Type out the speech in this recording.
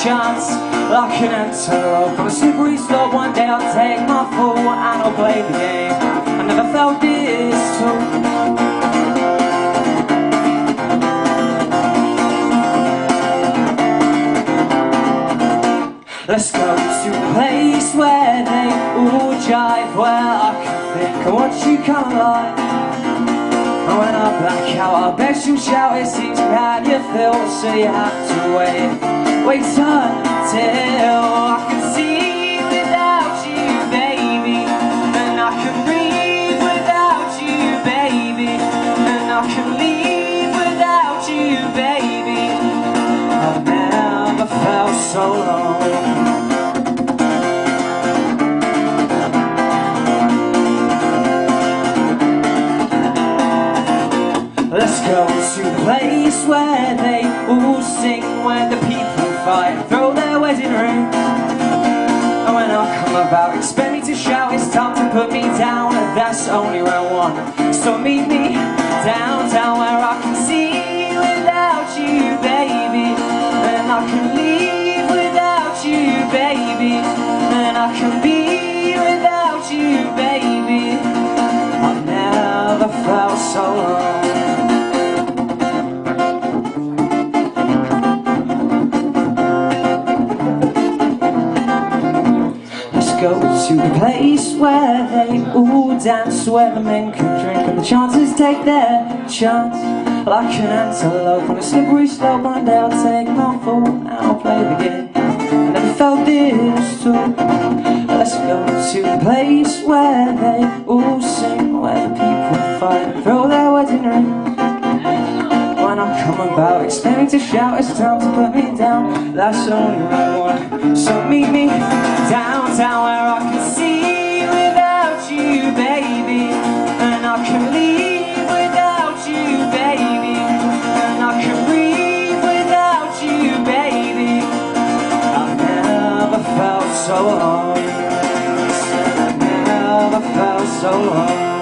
chance. Like an antelope on a slippery slope, one day I'll take my fall and I'll play the game. I never felt this too. Let's go to a place where they all jive, where I can think of what you can't like. And when I black out, I bet you'll shout, it seems how you feel. So you have to wait until I can see without you, baby. And I can breathe without you, baby. And I can leave without you, baby. I've never felt so long. Let's go to a place where they all sing, where the people fight, throw their wedding ring. And when I come about, expect me to shout, it's time to put me down, and that's only round one. So meet me downtown where I can see without you, baby. And I can leave without you, baby. And I can be without you, baby. I've never felt so long. Go to the place where they all dance, where the men can drink and the chances take their chance. Like an antelope on a slippery slope, one day I'll take my fall and I'll play the game. I never felt this too. Let's go to the place where they all sing, where the people fight and throw their wedding rings. When I come about, expect me to shout, it's time to put me down, that's only round one. So meet me downtown where I can see without you, baby. And I can leave without you, baby. And I can breathe without you, baby. I've never felt so long. I've never felt so long.